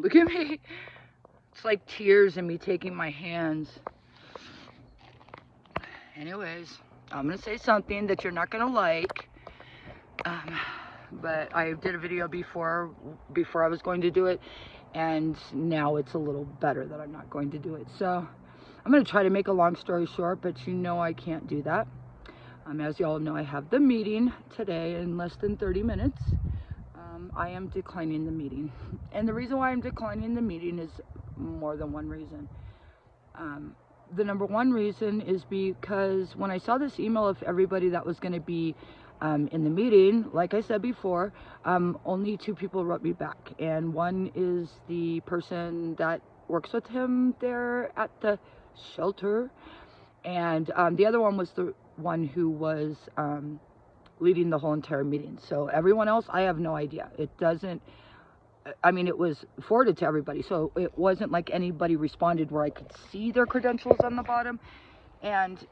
Look at me. It's like tears and me taking my hands. Anyways, I'm going to say something that you're not going to like. Um, but I did a video before I was going to do it, and now it's a little better that I'm not going to do it. So I'm going to try to make a long story short, but you know I can't do that. As you all know, I have the meeting today in less than 30 minutes. I am declining the meeting. And the reason why I'm declining the meeting is more than one reason. The number one reason is because when I saw this email of everybody that was going to be in the meeting, like I said before, only 2 people wrote me back. And one is the person that works with him there at the shelter. And the other one was the one who was leading the whole entire meeting. So everyone else, I have no idea. It doesn't, I mean, it was forwarded to everybody. So it wasn't like anybody responded where I could see their credentials on the bottom. And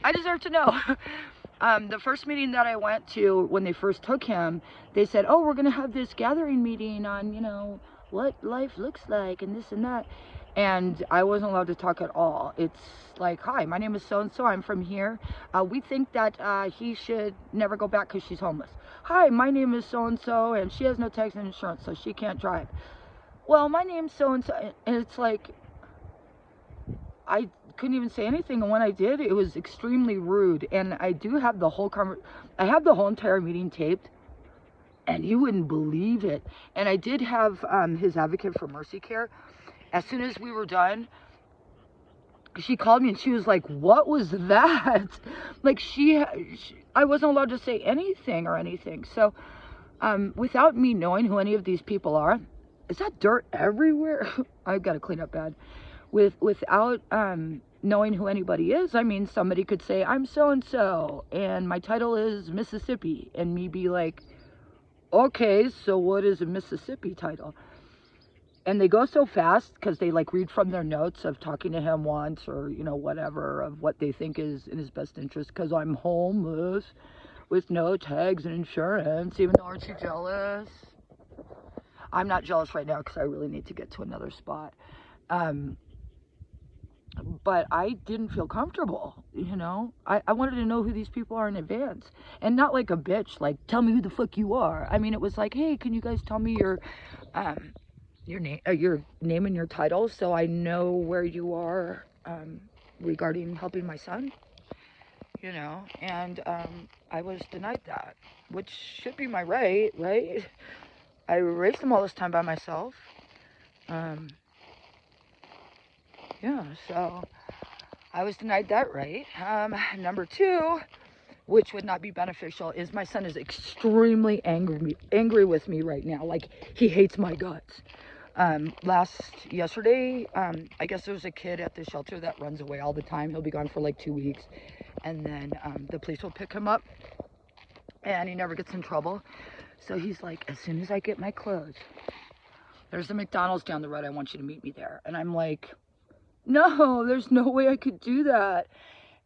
I deserve to know. The first meeting that I went to when they first took him, they said, oh, we're going to have this gathering meeting on, you know, what life looks like and this and that. And I wasn't allowed to talk at all. It's like, hi, my name is so-and-so. I'm from here. We think that he should never go back because she's homeless. Hi, my name is so-and-so, and she has no tax and insurance, so she can't drive. Well, my name's so-and-so. And it's like, I couldn't even say anything, and when I did, it was extremely rude. And I do have the whole I have the whole entire meeting taped, and you wouldn't believe it. And I did have his advocate for Mercy Care. As soon as we were done, she called me and she was like, what was that? Like I wasn't allowed to say anything or anything. So without me knowing who any of these people are, is that dirt everywhere? I've got to clean up bad. Without knowing who anybody is, I mean, somebody could say, I'm so-and-so, and my title is Mississippi, and me be like, okay, so what is a Mississippi title? And they go so fast because they like read from their notes of talking to him once, or, you know, whatever, of what they think is in his best interest, because I'm homeless with no tags and insurance, even though, aren't you jealous? I'm not jealous right now because I really need to get to another spot. But I didn't feel comfortable, you know. I wanted to know who these people are in advance, and not like a bitch, like, tell me who the fuck you are. I mean, it was like, hey, can you guys tell me your name and your title, so I know where you are regarding helping my son, you know. And I was denied that, which should be my right? I raised them all this time by myself. Yeah, so I was denied that right. Number 2, which would not be beneficial, is my son is extremely angry with me right now. Like, he hates my guts. Yesterday, I guess there's a kid at the shelter that runs away all the time. He'll be gone for like 2 weeks, and then the police will pick him up, and he never gets in trouble. So he's like, as soon as I get my clothes, there's the McDonald's down the road, I want you to meet me there. And I'm like, no, there's no way I could do that.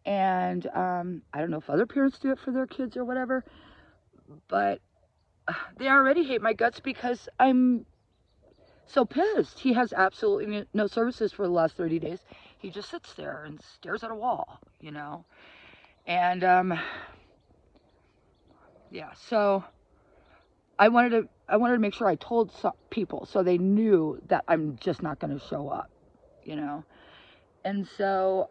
And I don't know if other parents do it for their kids or whatever, but they already hate my guts because I'm so pissed. He has absolutely no services for the last 30 days. He just sits there and stares at a wall, you know. And yeah, so I wanted to make sure I told some people so they knew that I'm just not going to show up, you know. And so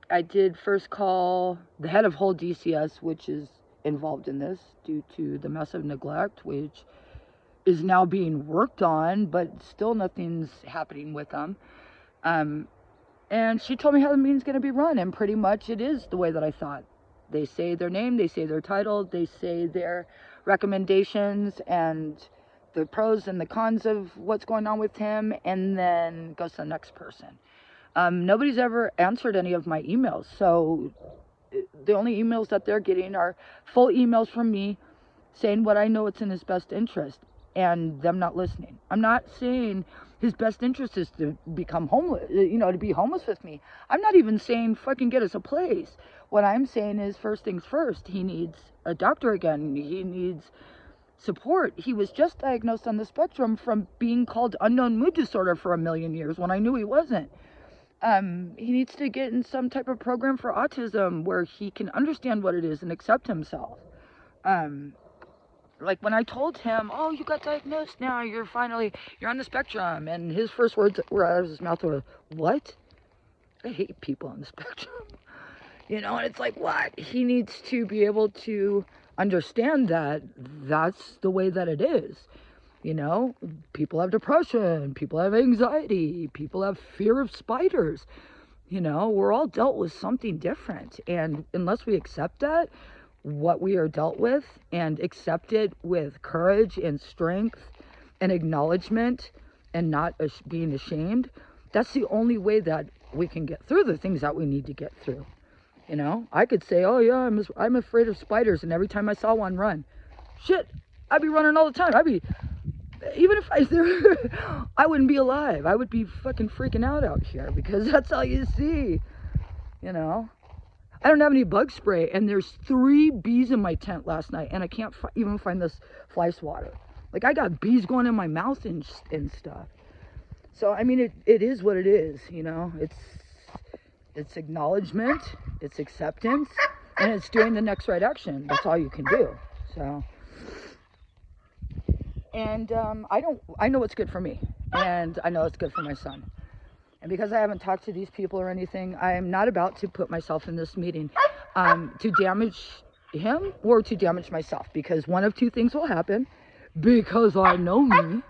I did first call the head of whole DCS, which is involved in this due to the massive neglect, which is now being worked on, but still nothing's happening with them. And she told me how the meeting's going to be run, and pretty much it is the way that I thought. They say their name, they say their title, they say their recommendations and the pros and the cons of what's going on with him, and then goes to the next person. Nobody's ever answered any of my emails, so the only emails that they're getting are full emails from me saying what I know it's in his best interest, and them not listening. I'm not saying his best interest is to become homeless, you know, to be homeless with me. I'm not even saying fucking get us a place. What I'm saying is, first things first, he needs a doctor again. He needs support. He was just diagnosed on the spectrum from being called unknown mood disorder for a million years when I knew he wasn't. He needs to get in some type of program for autism where he can understand what it is and accept himself. Like when I told him, oh, you got diagnosed now, you're on the spectrum. And his first words were out of his mouth were, what? I hate people on the spectrum. And it's like, what? He needs to be able to understand that that's the way that it is. People have depression, people have anxiety, people have fear of spiders. We're all dealt with something different. And unless we accept that, what we are dealt with, and accept it with courage and strength and acknowledgement and not being ashamed, that's the only way that we can get through the things that we need to get through. I could say, oh yeah, I'm afraid of spiders, and every time I saw one, run. Shit, I'd be running all the time. Even if I wouldn't be alive. I would be fucking freaking out here because that's all you see. I don't have any bug spray, and there's 3 bees in my tent last night, and I can't even find this fly swatter. Like, I got bees going in my mouth and stuff. So, I mean, it is what it is, It's acknowledgement, it's acceptance, and it's doing the next right action. That's all you can do. So, and I know what's good for me, and I know it's good for my son. And because I haven't talked to these people or anything, I am not about to put myself in this meeting to damage him or to damage myself, because one of 2 things will happen. Because I know me,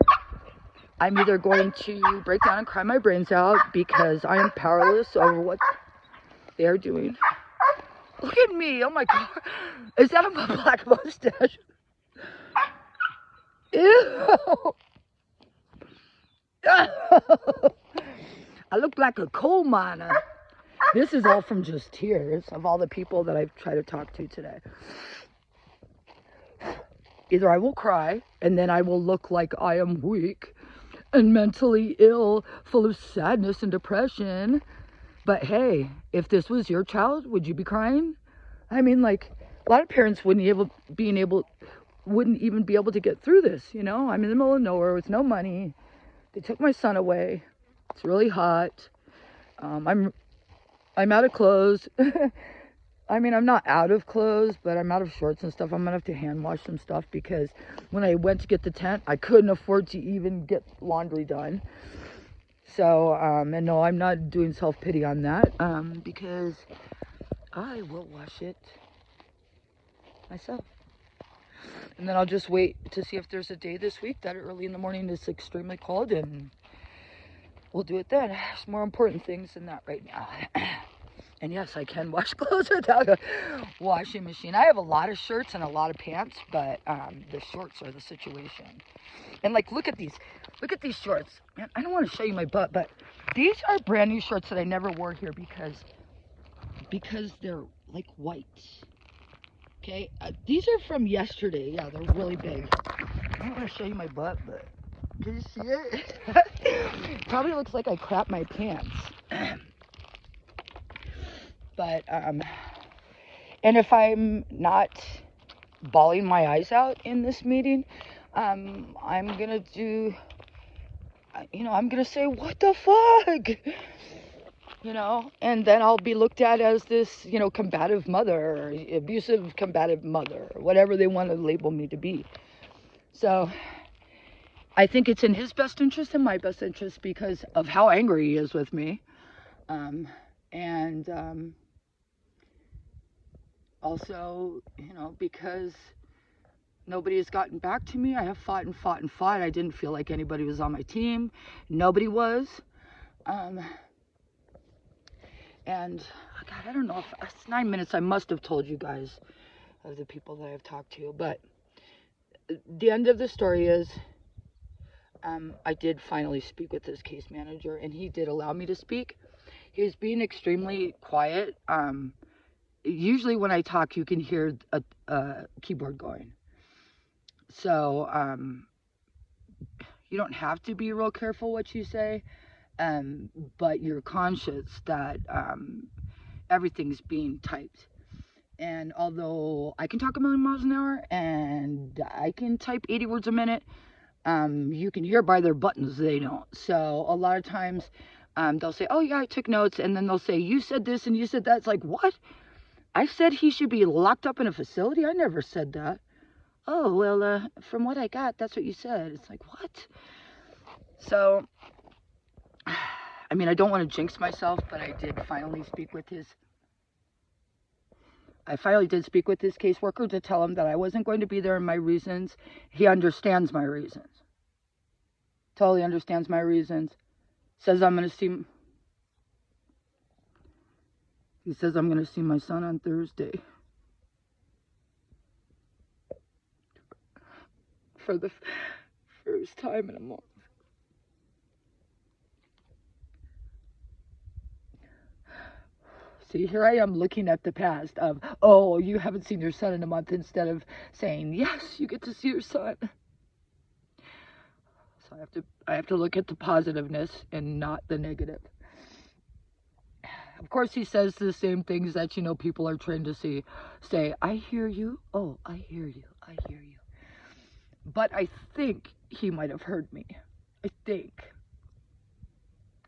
I'm either going to break down and cry my brains out because I am powerless over what they're doing. Look at me. Oh my God. Is that a black mustache? Ew. I look like a coal miner. This is all from just tears of all the people that I've tried to talk to today. Either I will cry, and then I will look like I am weak and mentally ill, full of sadness and depression. But hey, if this was your child, would you be crying? I mean, like, a lot of parents wouldn't even be able to get through this, I'm in the middle of nowhere with no money. They took my son away. It's really hot. I'm out of clothes. I mean, I'm not out of clothes, but I'm out of shorts and stuff. I'm gonna have to hand wash some stuff because when I went to get the tent, I couldn't afford to even get laundry done. So, and no, I'm not doing self-pity on that, because I will wash it myself. And then I'll just wait to see if there's a day this week that early in the morning is extremely cold, and we'll do it then. There's more important things than that right now. And yes, I can wash clothes without a washing machine. I have a lot of shirts and a lot of pants, but the shorts are the situation. And like, look at these shorts. Man, I don't want to show you my butt, but these are brand new shorts that I never wore here because they're like white. Okay, these are from yesterday. Yeah, they're really big. I don't want to show you my butt, but can you see it? Probably looks like I crap my pants. But, and if I'm not bawling my eyes out in this meeting, I'm gonna do, I'm gonna say, what the fuck? And then I'll be looked at as this, combative mother, or abusive combative mother, or whatever they want to label me to be. So, I think it's in his best interest and my best interest because of how angry he is with me. Also, because nobody has gotten back to me. I have fought and fought and fought. I didn't feel like anybody was on my team. Nobody was. And, God, I don't know if it's 9 minutes. I must have told you guys of the people that I've talked to. But the end of the story is I did finally speak with this case manager, and he did allow me to speak. He was being extremely quiet. Usually when I talk, you can hear a keyboard going. So, you don't have to be real careful what you say, but you're conscious that everything's being typed. And although I can talk a million miles an hour and I can type 80 words a minute, you can hear by their buttons they don't. So a lot of times they'll say, oh yeah, I took notes. And then they'll say, you said this and you said that. It's like, what? I said he should be locked up in a facility? I never said that. Oh, well, from what I got, that's what you said. It's like, what? So, I mean, I don't want to jinx myself, but I finally did speak with his caseworker to tell him that I wasn't going to be there and my reasons. He understands my reasons. Totally understands my reasons. Says I'm going to see... He says I'm going to see my son on Thursday. For the first time in a month. See, here I am looking at the past of, oh, you haven't seen your son in a month, instead of saying, yes, you get to see your son. So I have to look at the positiveness and not the negative. Of course, he says the same things that, you know, people are trained to say, I hear you. Oh, I hear you. I hear you. But I think he might have heard me. I think.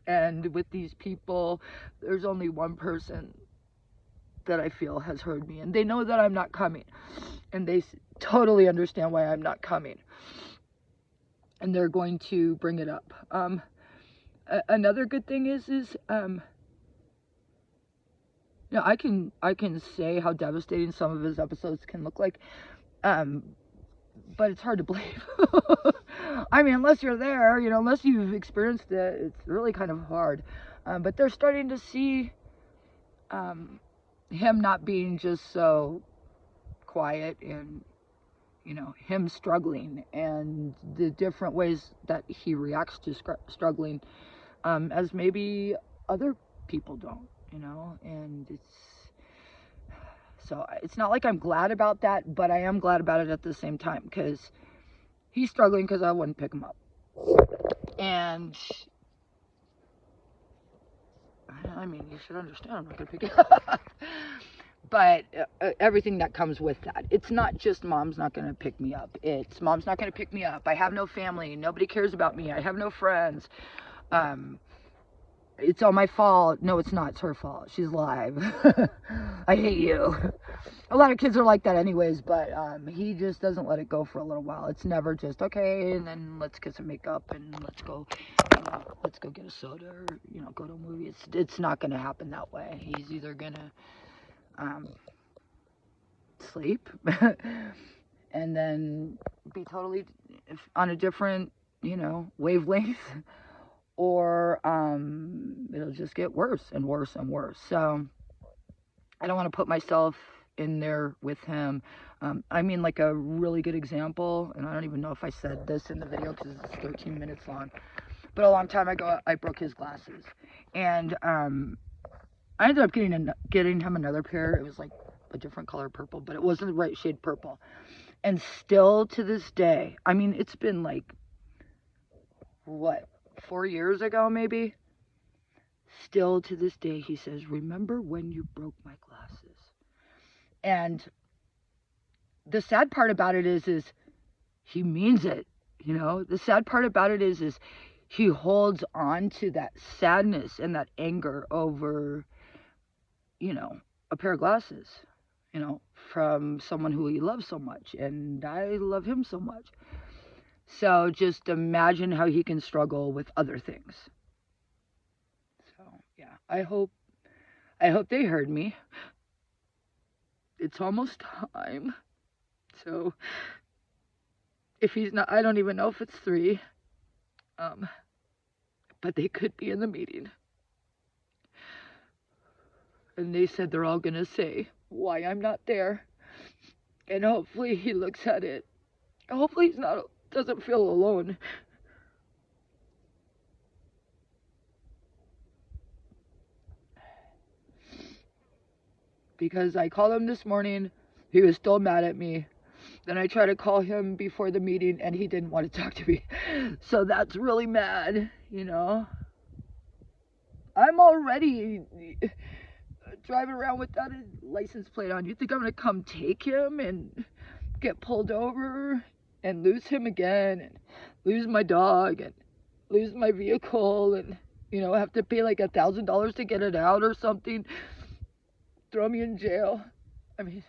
And with these people, there's only one person that I feel has heard me. And they know that I'm not coming. And they totally understand why I'm not coming. And they're going to bring it up. Another good thing is you know, I can say how devastating some of his episodes can look like. But it's hard to believe. I mean, unless you're there, you know, unless you've experienced it, it's really kind of hard. But they're starting to see him not being just so quiet, and, you know, him struggling and the different ways that he reacts to struggling, as maybe other people don't, you know. And it's not like I'm glad about that, but I am glad about it at the same time, because he's struggling because I wouldn't pick him up. And I mean, you should understand, I'm not going to pick him up. But everything that comes with that. It's not just mom's not going to pick me up. It's mom's not going to pick me up. I have no family. Nobody cares about me. I have no friends. It's all my fault. No, it's not. It's her fault. She's alive. I hate you. A lot of kids are like that anyways, but he just doesn't let it go for a little while. It's never just, okay, and then let's get some makeup and let's go get a soda, or, you know, go to a movie. It's not going to happen that way. He's either going to sleep and then be totally on a different, you know, wavelength, or it'll just get worse and worse and worse. So I don't want to put myself in there with him. I mean, like a really good example, and I don't even know if I said this in the video because it's 13 minutes long, but a long time ago I broke his glasses, and I ended up getting him another pair. It was like a different color purple, but it wasn't the right shade purple. And still to this day, I mean, it's been like, what, 4 years ago maybe? Still to this day, he says, remember when you broke my glasses? And the sad part about it is he means it, you know? The sad part about it is he holds on to that sadness and that anger over, you know, a pair of glasses, you know, from someone who he loves so much, and I love him so much. So just imagine how he can struggle with other things. So yeah, I hope they heard me. It's almost time. So if he's not, I don't even know if it's 3. But they could be in the meeting. And they said they're all gonna say why I'm not there. And hopefully he looks at it. Hopefully he's doesn't feel alone. Because I called him this morning, he was still mad at me. Then I tried to call him before the meeting and he didn't want to talk to me. So that's really mad, you know. I'm already driving around without a license plate on. You think I'm gonna come take him and get pulled over and lose him again and lose my dog and lose my vehicle and, you know, have to pay like $1,000 to get it out or something, throw me in jail? I mean,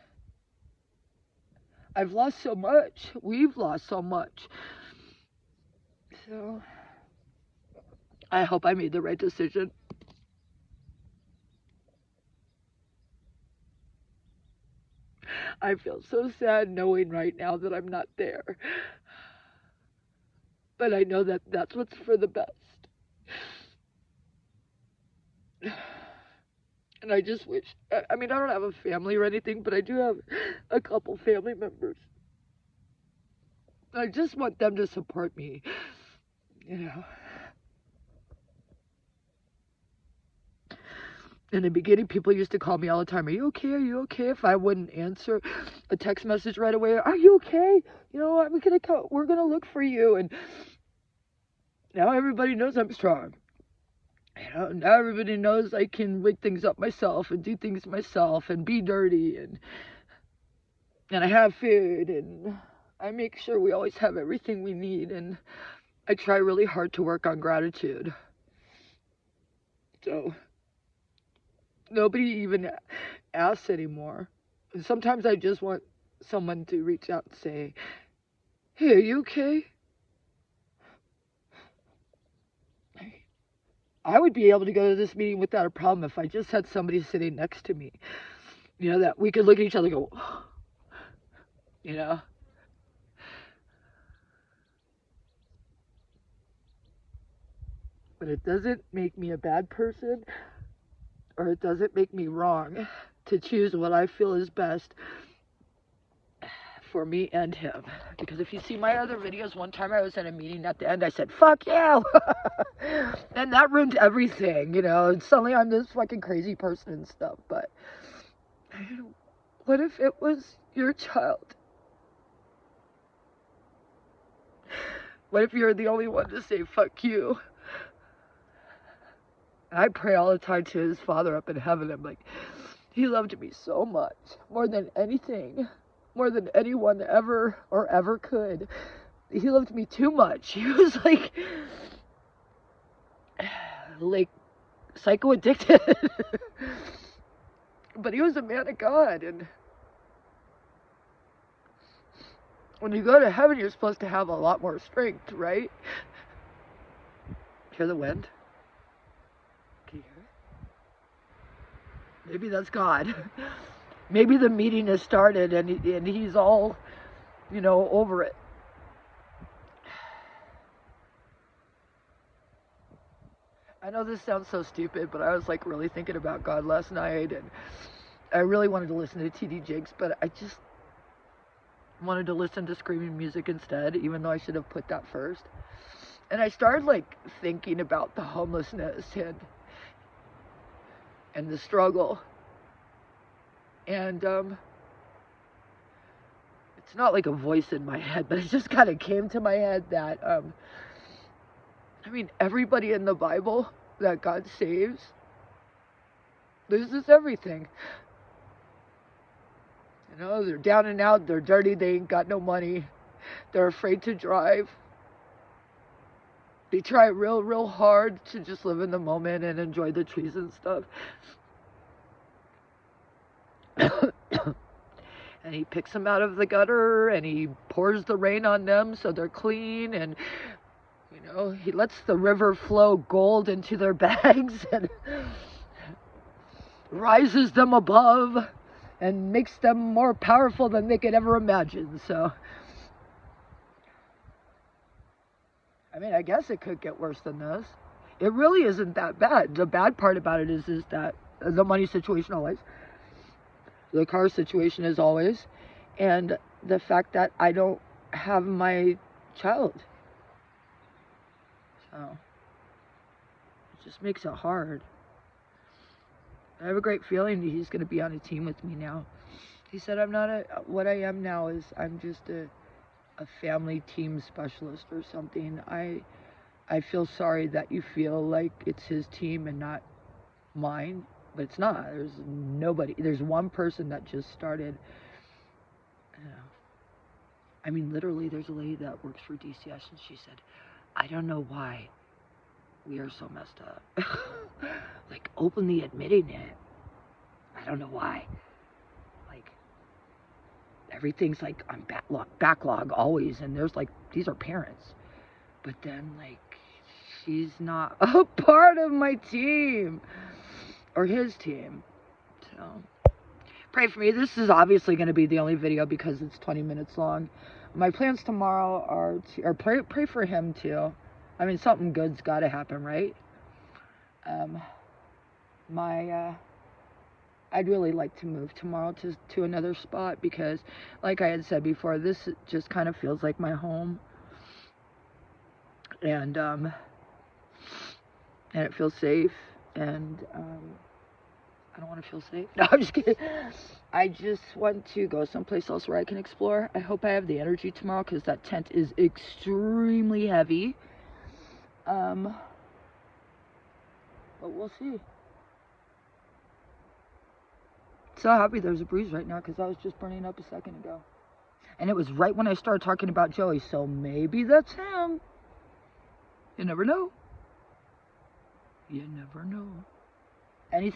I've lost so much. We've lost so much. So I hope I made the right decision. I feel so sad knowing right now that I'm not there. But I know that that's what's for the best. And I just wish, I mean, I don't have a family or anything, but I do have a couple family members. I just want them to support me, you know. In the beginning, people used to call me all the time, are you okay? Are you okay? If I wouldn't answer a text message right away, are you okay? You know, we're gonna look for you. And now everybody knows I'm strong. You know, now everybody knows I can rig things up myself and do things myself and be dirty, and I have food, and I make sure we always have everything we need, and I try really hard to work on gratitude. So nobody even asks anymore. And sometimes I just want someone to reach out and say, hey, are you okay? I would be able to go to this meeting without a problem if I just had somebody sitting next to me. You know, that we could look at each other and go, you know. But it doesn't make me a bad person, or it doesn't make me wrong to choose what I feel is best for me and him. Because if you see my other videos, one time I was at a meeting, at the end I said, fuck you! And that ruined everything, you know, and suddenly I'm this fucking crazy person and stuff. But what if it was your child? What if you're the only one to say fuck you? And I pray all the time to his Father up in heaven. I'm like, he loved me so much, more than anything, more than anyone ever could. He loved me too much. He was like psycho addicted. But he was a man of God, and when you go to heaven, you're supposed to have a lot more strength, right? Hear the wind? Can you hear it? Maybe that's God. Maybe the meeting has started and he's all, you know, over it. I know this sounds so stupid, but I was like really thinking about God last night, and I really wanted to listen to TD Jakes, but I just wanted to listen to screaming music instead, even though I should have put that first. And I started like thinking about the homelessness and the struggle. And it's not like a voice in my head, but it just kind of came to my head that I mean, everybody in the Bible that God saves loses everything. You know, they're down and out, they're dirty, they ain't got no money, they're afraid to drive. They try real hard to just live in the moment and enjoy the trees and stuff. And he picks them out of the gutter, and he pours the rain on them so they're clean, and you know, he lets the river flow gold into their bags and rises them above and makes them more powerful than they could ever imagine. So I mean, I guess it could get worse than this. It really isn't that bad. The bad part about it is that the money situation always, the car situation is always, and the fact that I don't have my child. So it just makes it hard. I have a great feeling that he's going to be on a team with me now. He said what I am now is I'm just a family team specialist or something. I feel sorry that you feel like it's his team and not mine. But it's not. There's nobody. There's one person that just started. I mean, literally, there's a lady that works for DCS, and she said, I don't know why we are so messed up. Like, openly admitting it. I don't know why. Like, everything's like on backlog always, and there's like, these are parents. But then, like, she's not a part of my team. Or his team. So, pray for me. This is obviously going to be the only video because it's 20 minutes long. My plans tomorrow are to, pray for him too. I mean, something good's got to happen, right? I'd really like to move tomorrow to another spot because, like I had said before, this just kind of feels like my home. And it feels safe, and I don't want to feel safe. No, I'm just kidding. I just want to go someplace else where I can explore. I hope I have the energy tomorrow because that tent is extremely heavy. But we'll see. So happy there's a breeze right now because I was just burning up a second ago. And it was right when I started talking about Joey, so maybe that's him. You never know. You never know. Anything